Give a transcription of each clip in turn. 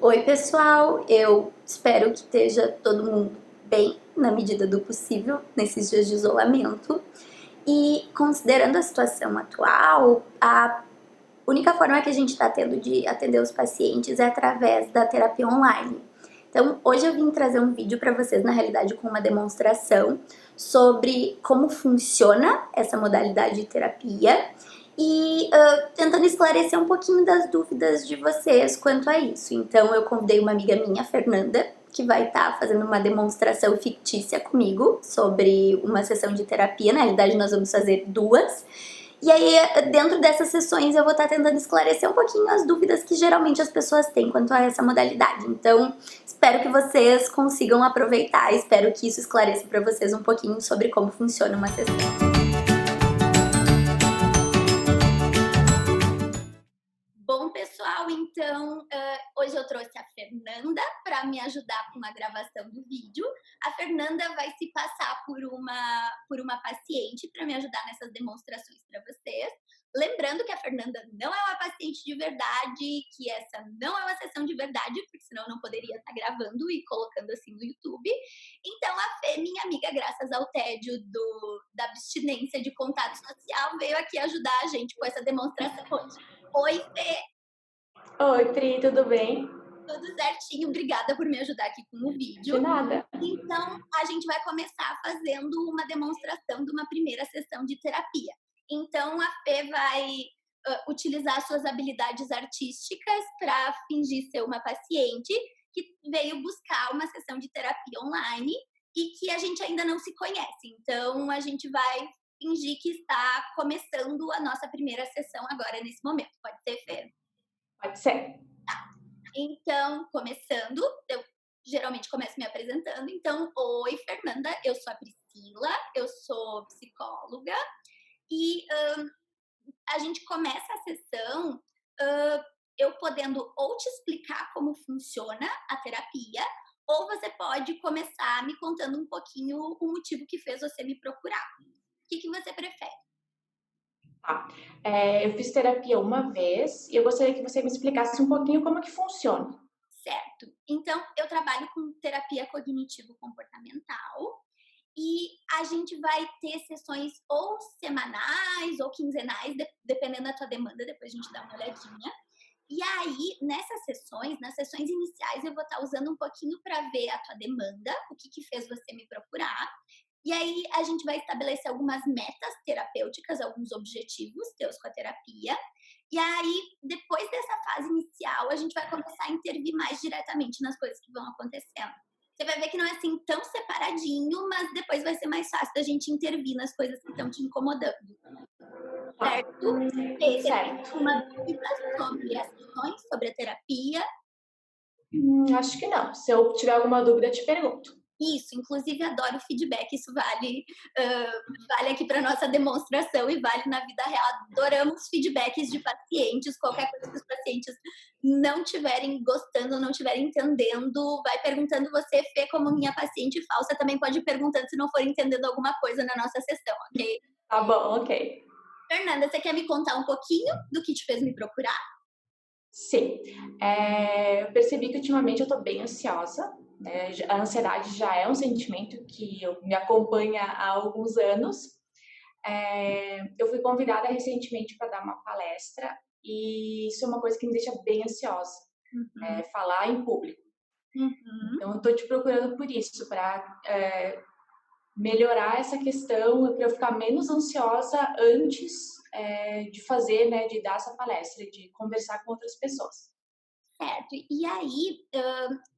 Oi, pessoal! Eu espero que esteja todo mundo bem, na medida do possível, nesses dias de isolamento. E considerando a situação atual, a única forma que a gente está tendo de atender os pacientes é através da terapia online. Então, hoje eu vim trazer um vídeo para vocês, na realidade, com uma demonstração sobre como funciona essa modalidade de terapia e tentando esclarecer um pouquinho das dúvidas de vocês quanto a isso. Então, eu convidei uma amiga minha, Fernanda, que vai estar fazendo uma demonstração fictícia comigo sobre uma sessão de terapia. Na realidade, nós vamos fazer duas. E aí, dentro dessas sessões, eu vou estar tentando esclarecer um pouquinho as dúvidas que geralmente as pessoas têm quanto a essa modalidade. Então, espero que vocês consigam aproveitar, espero que isso esclareça para vocês um pouquinho sobre como funciona uma sessão. Bom, pessoal, então hoje eu trouxe a Fernanda para me ajudar com a gravação do vídeo. A Fernanda vai se passar por uma paciente para me ajudar nessas demonstrações para vocês. Lembrando que a Fernanda não é uma paciente de verdade, que essa não é uma sessão de verdade, porque senão eu não poderia estar gravando e colocando assim no YouTube. Então a Fê, minha amiga, graças ao tédio da abstinência de contato social, veio aqui ajudar a gente com essa demonstração hoje. Oi, Fê! Oi, Pri, tudo bem? Tudo certinho, obrigada por me ajudar aqui com o vídeo. De nada. Então, a gente vai começar fazendo uma demonstração de uma primeira sessão de terapia. Então, a Fê vai utilizar suas habilidades artísticas para fingir ser uma paciente que veio buscar uma sessão de terapia online e que a gente ainda não se conhece. Então, a gente vai fingir que está começando a nossa primeira sessão agora, nesse momento. Pode ser, Fê? Pode ser. Então, começando, eu geralmente começo me apresentando. Então, oi, Fernanda, eu sou a Priscila, eu sou psicóloga e a gente começa a sessão eu podendo ou te explicar como funciona a terapia, ou você pode começar me contando um pouquinho o motivo que fez você me procurar. O que você prefere? Tá. Eu fiz terapia uma vez e eu gostaria que você me explicasse um pouquinho como que funciona. Certo. Então, eu trabalho com terapia cognitivo-comportamental e a gente vai ter sessões ou semanais ou quinzenais, dependendo da tua demanda, depois a gente dá uma olhadinha. E aí, nas sessões iniciais, eu vou estar usando um pouquinho para ver a tua demanda, o que fez você me procurar. E aí, a gente vai estabelecer algumas metas terapêuticas, alguns objetivos teus com a terapia. E aí, depois dessa fase inicial, a gente vai começar a intervir mais diretamente nas coisas que vão acontecendo. Você vai ver que não é assim tão separadinho, mas depois vai ser mais fácil da gente intervir nas coisas que estão te incomodando, Tá. certo? Você tem Certo. alguma dúvida sobre as sessões, sobre a terapia? Acho que não. Se eu tiver alguma dúvida, eu te pergunto. Isso, inclusive adoro feedback, isso vale aqui para nossa demonstração e vale na vida real. Adoramos feedbacks de pacientes, qualquer coisa que os pacientes não estiverem gostando, não estiverem entendendo, vai perguntando você, Fê, como minha paciente falsa, também pode ir perguntando se não for entendendo alguma coisa na nossa sessão, ok? Tá bom, ok. Fernanda, você quer me contar um pouquinho do que te fez me procurar? Sim. Eu percebi que ultimamente eu tô bem ansiosa, né? A ansiedade já é um sentimento que me acompanha há alguns anos. Eu fui convidada recentemente para dar uma palestra e isso é uma coisa que me deixa bem ansiosa, Uhum, falar em público. uhum. Então, eu tô te procurando por isso, para melhorar essa questão, para eu ficar menos ansiosa antes de fazer, né, de dar essa palestra, de conversar com outras pessoas. Certo. E aí,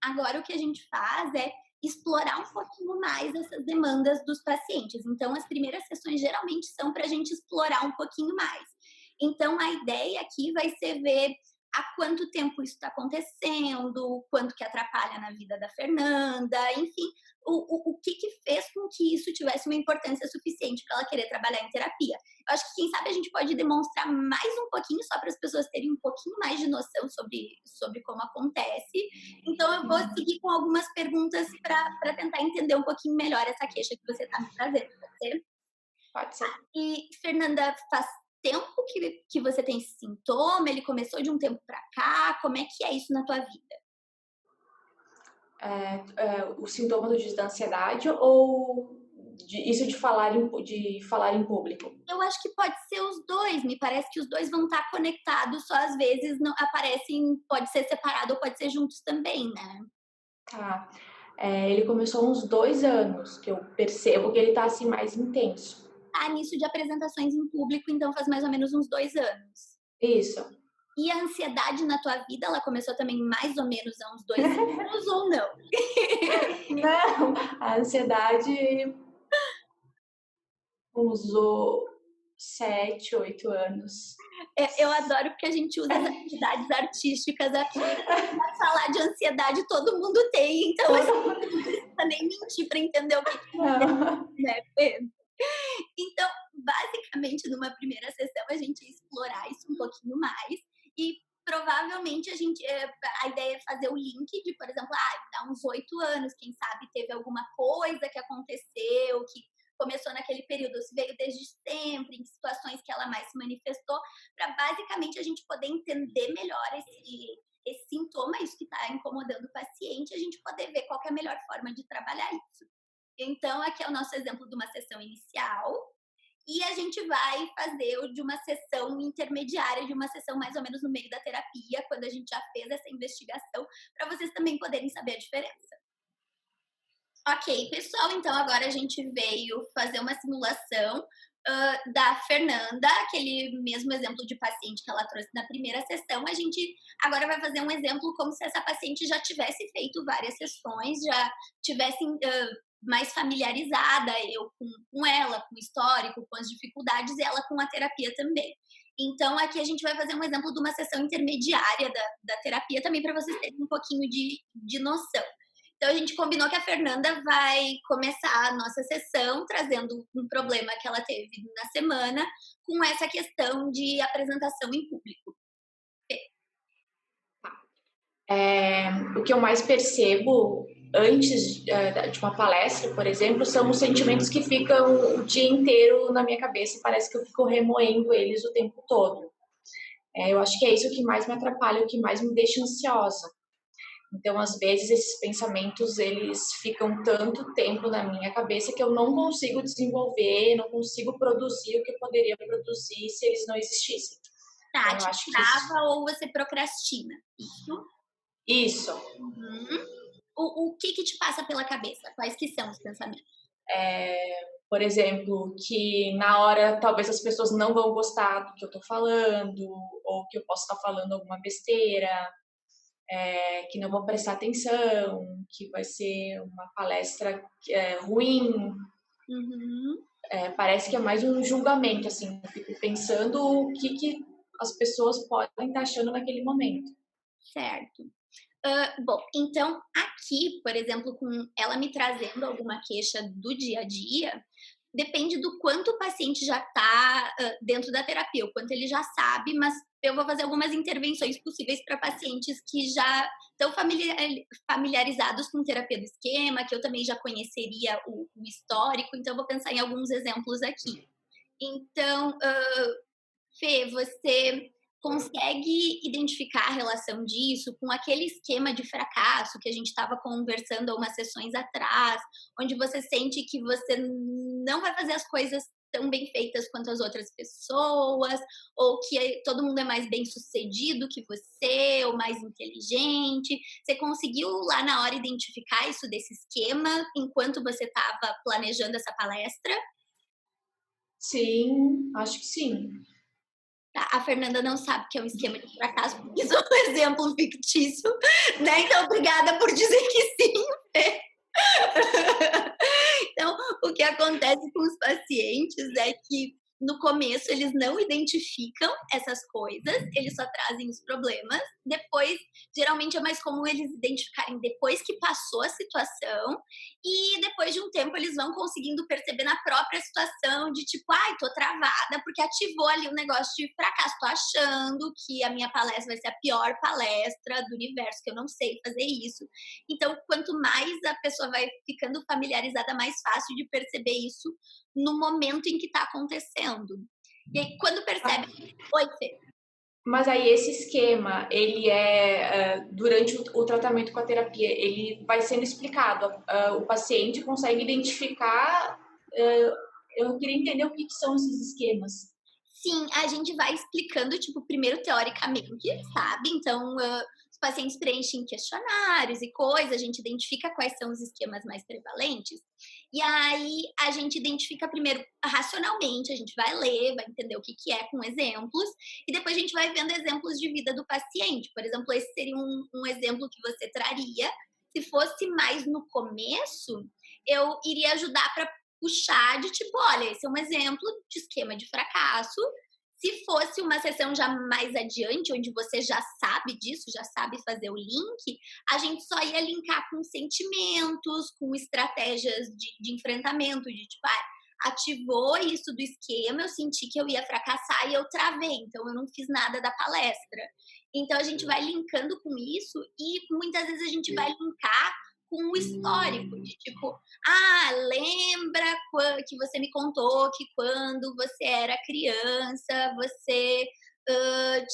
agora o que a gente faz é explorar um pouquinho mais essas demandas dos pacientes. Então, as primeiras sessões geralmente são para a gente explorar um pouquinho mais. Então, a ideia aqui vai ser ver há quanto tempo isso está acontecendo, quanto que atrapalha na vida da Fernanda, enfim, o que fez com que isso tivesse uma importância suficiente para ela querer trabalhar em terapia. Eu acho que, quem sabe, a gente pode demonstrar mais um pouquinho, só para as pessoas terem um pouquinho mais de noção sobre como acontece. Então, eu vou seguir com algumas perguntas para tentar entender um pouquinho melhor essa queixa que você está me trazendo, pode ser? Pode ser. E, Fernanda, faz tempo que você tem esse sintoma? Ele começou de um tempo para cá? Como é que é isso na tua vida? o sintoma da ansiedade ou isso de falar em público? Eu acho que pode ser os dois, me parece que os dois vão estar conectados, só às vezes não aparecem, pode ser separado ou pode ser juntos também, né? Tá. Ele começou há uns 2 anos, que eu percebo que ele tá, assim, mais intenso. Tá nisso de apresentações em público, então faz mais ou menos uns 2 anos. Isso. E a ansiedade na tua vida, ela começou também mais ou menos há uns 2 anos ou não? Não, a ansiedade usou 7, 8 anos. Eu adoro porque a gente usa as atividades artísticas aqui para falar de ansiedade, todo mundo tem, então assim, Todo não precisa nem mentir para entender o que não. é, né? Então, basicamente, numa primeira sessão, a gente ia explorar isso um pouquinho mais e provavelmente a ideia é fazer o link de, por exemplo, dá uns 8 anos, quem sabe teve alguma coisa que aconteceu, que começou naquele período, se veio desde sempre, em situações que ela mais se manifestou, para basicamente a gente poder entender melhor esse sintoma, isso que está incomodando o paciente, a gente poder ver qual que é a melhor forma de trabalhar isso. Então, aqui é o nosso exemplo de uma sessão inicial, e a gente vai fazer o de uma sessão intermediária, de uma sessão mais ou menos no meio da terapia, quando a gente já fez essa investigação, para vocês também poderem saber a diferença. Ok, pessoal, então agora a gente veio fazer uma simulação da Fernanda, aquele mesmo exemplo de paciente que ela trouxe na primeira sessão. A gente agora vai fazer um exemplo como se essa paciente já tivesse feito várias sessões, já tivesse mais familiarizada, eu com ela, com o histórico, com as dificuldades, e ela com a terapia também. Então, aqui a gente vai fazer um exemplo de uma sessão intermediária da terapia também, para vocês terem um pouquinho de noção. Então, a gente combinou que a Fernanda vai começar a nossa sessão trazendo um problema que ela teve na semana com essa questão de apresentação em público. O que eu mais percebo antes de uma palestra, por exemplo, são os sentimentos que ficam o dia inteiro na minha cabeça e parece que eu fico remoendo eles o tempo todo. Eu acho que é isso que mais me atrapalha, o que mais me deixa ansiosa. Então, às vezes, esses pensamentos, eles ficam tanto tempo na minha cabeça que eu não consigo desenvolver, não consigo produzir o que eu poderia produzir se eles não existissem. Tá, Então, eu te acho que trava ou você procrastina? Isso? isso. Uhum. O que te passa pela cabeça? Quais que são os pensamentos? Por exemplo, que na hora talvez as pessoas não vão gostar do que eu estou falando, ou que eu posso estar falando alguma besteira, que não vão prestar atenção, que vai ser uma palestra ruim. Uhum. Parece que é mais um julgamento, assim. Eu fico pensando o que as pessoas podem estar achando naquele momento. Certo. Bom, então aqui, por exemplo, com ela me trazendo alguma queixa do dia a dia, depende do quanto o paciente já está dentro da terapia, o quanto ele já sabe, mas eu vou fazer algumas intervenções possíveis para pacientes que já estão familiarizados com terapia do esquema, que eu também já conheceria o histórico, então eu vou pensar em alguns exemplos aqui. Então, Fê, você consegue identificar a relação disso com aquele esquema de fracasso que a gente estava conversando há umas sessões atrás, onde você sente que você não vai fazer as coisas tão bem feitas quanto as outras pessoas, ou que todo mundo é mais bem sucedido que você, ou mais inteligente. Você conseguiu lá na hora identificar isso desse esquema enquanto você estava planejando essa palestra? Sim, acho que sim. Tá, a Fernanda não sabe que é um esquema de fracasso, porque isso é um exemplo fictício, né? Então, obrigada por dizer que sim. Então, o que acontece com os pacientes é que no começo eles não identificam essas coisas, eles só trazem os problemas. Depois, geralmente é mais comum eles identificarem depois que passou a situação, e depois de um tempo eles vão conseguindo perceber na própria situação de tipo, ai, tô travada porque ativou ali um negócio de fracasso, tô achando que a minha palestra vai ser a pior palestra do universo, que eu não sei fazer isso. Então, quanto mais a pessoa vai ficando familiarizada, mais fácil de perceber isso no momento em que está acontecendo. E aí, quando percebe. Oi, Fê. Mas aí esse esquema, ele durante o tratamento com a terapia, ele vai sendo explicado, o paciente consegue identificar, eu queria entender o que são esses esquemas. Sim, a gente vai explicando, tipo, primeiro teoricamente, sabe? Então, os pacientes preenchem questionários e coisas, a gente identifica quais são os esquemas mais prevalentes. E aí, a gente identifica primeiro racionalmente, a gente vai ler, vai entender o que que é com exemplos, e depois a gente vai vendo exemplos de vida do paciente. Por exemplo, esse seria um exemplo que você traria. Se fosse mais no começo, eu iria ajudar para puxar de tipo, olha, esse é um exemplo de esquema de fracasso. Se fosse uma sessão já mais adiante, onde você já sabe disso, já sabe fazer o link, a gente só ia linkar com sentimentos, com estratégias de enfrentamento, de tipo, ativou isso do esquema, eu senti que eu ia fracassar e eu travei, então eu não fiz nada da palestra. Então a gente vai linkando com isso e muitas vezes a gente vai linkar com o histórico, de tipo, lembra que você me contou que quando você era criança, você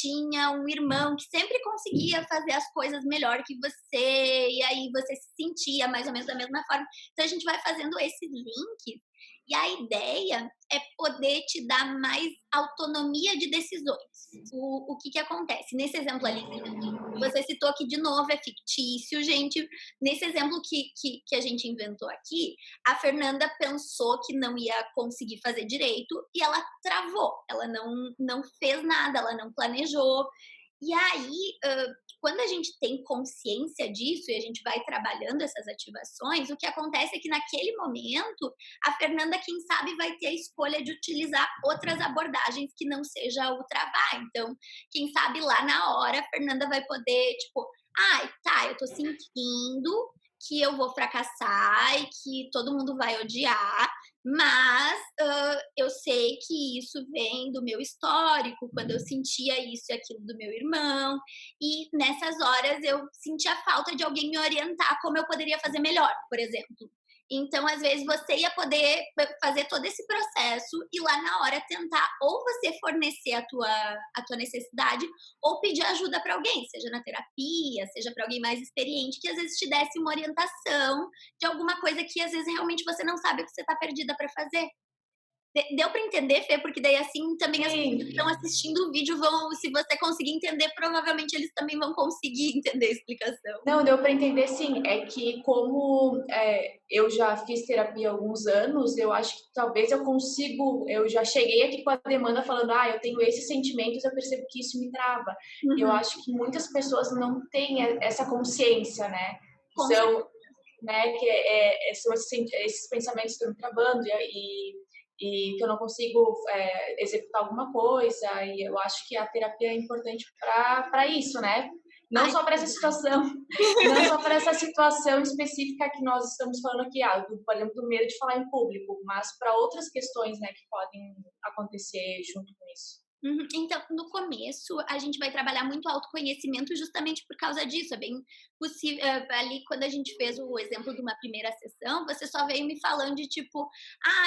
tinha um irmão que sempre conseguia fazer as coisas melhor que você, e aí você se sentia mais ou menos da mesma forma. Então a gente vai fazendo esses links, e a ideia é poder te dar mais autonomia de decisões. O que acontece? Nesse exemplo ali, você citou que, de novo, é fictício, gente. Nesse exemplo que a gente inventou aqui, a Fernanda pensou que não ia conseguir fazer direito e ela travou. Ela não fez nada, ela não planejou. E aí, quando a gente tem consciência disso e a gente vai trabalhando essas ativações, o que acontece é que naquele momento, a Fernanda, quem sabe, vai ter a escolha de utilizar outras abordagens que não seja o travar. Então, quem sabe lá na hora, a Fernanda vai poder, tipo, tá, eu tô sentindo que eu vou fracassar e que todo mundo vai odiar, mas eu sei que isso vem do meu histórico, quando eu sentia isso e aquilo do meu irmão, e nessas horas eu sentia falta de alguém me orientar como eu poderia fazer melhor, por exemplo. Então, às vezes, você ia poder fazer todo esse processo e lá na hora tentar ou você fornecer a tua necessidade ou pedir ajuda para alguém, seja na terapia, seja para alguém mais experiente, que às vezes te desse uma orientação de alguma coisa que às vezes realmente você não sabe o que você está perdida para fazer. Deu para entender, Fê? Porque daí assim também as pessoas que Sim. estão assistindo o vídeo vão, se você conseguir entender, provavelmente eles também vão conseguir entender a explicação. Não, deu para entender sim. É que como eu já fiz terapia há alguns anos, eu acho que talvez eu já cheguei aqui com a demanda falando, eu tenho esses sentimentos, eu percebo que isso me trava. Eu acho que muitas pessoas não têm essa consciência, né? Com São, né, que são esses pensamentos que estão me travando e que eu não consigo executar alguma coisa, e eu acho que a terapia é importante para isso, né? Não só para essa situação, não só para essa situação específica que nós estamos falando aqui, por exemplo, do medo de falar em público, mas para outras questões, né, que podem acontecer junto com isso. Então, no começo, a gente vai trabalhar muito autoconhecimento justamente por causa disso. É bem possível. Ali, quando a gente fez o exemplo de uma primeira sessão, você só veio me falando de tipo,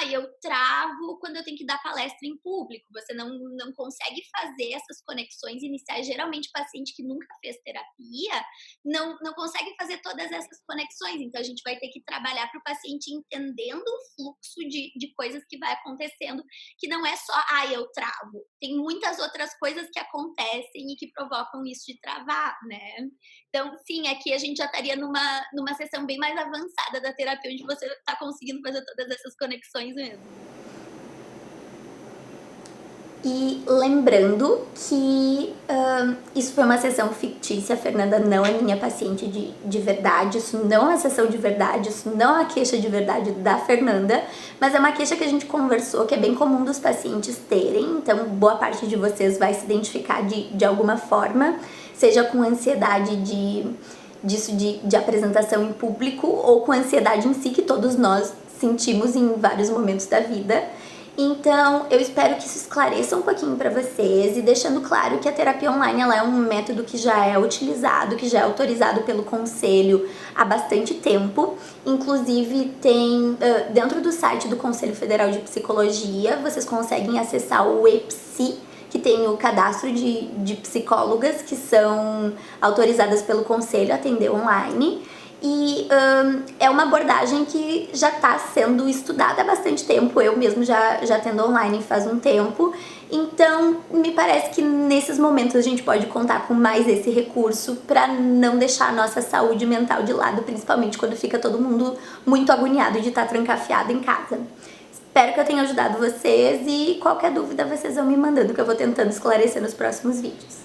eu travo quando eu tenho que dar palestra em público. Você não consegue fazer essas conexões iniciais. Geralmente, paciente que nunca fez terapia não consegue fazer todas essas conexões. Então, a gente vai ter que trabalhar para o paciente entendendo o fluxo de coisas que vai acontecendo, que não é só, eu travo. Tem muitas outras coisas que acontecem e que provocam isso de travar, né? Então, sim, aqui a gente já estaria numa sessão bem mais avançada da terapia, onde você está conseguindo fazer todas essas conexões mesmo. E lembrando que isso foi uma sessão fictícia, a Fernanda não é minha paciente de verdade, isso não é uma sessão de verdade, isso não é uma queixa de verdade da Fernanda, mas é uma queixa que a gente conversou, que é bem comum dos pacientes terem, então boa parte de vocês vai se identificar de alguma forma, seja com ansiedade de apresentação em público ou com ansiedade em si, que todos nós sentimos em vários momentos da vida. Então, eu espero que isso esclareça um pouquinho para vocês e deixando claro que a terapia online ela é um método que já é utilizado, que já é autorizado pelo Conselho há bastante tempo. Inclusive, tem dentro do site do Conselho Federal de Psicologia, vocês conseguem acessar o EPSI, que tem o cadastro de psicólogas que são autorizadas pelo conselho a atender online. E é uma abordagem que já está sendo estudada há bastante tempo. Eu mesmo já atendo online faz um tempo. Então, me parece que nesses momentos a gente pode contar com mais esse recurso para não deixar a nossa saúde mental de lado, principalmente quando fica todo mundo muito agoniado de estar trancafiado em casa. Espero que eu tenha ajudado vocês e qualquer dúvida vocês vão me mandando que eu vou tentando esclarecer nos próximos vídeos.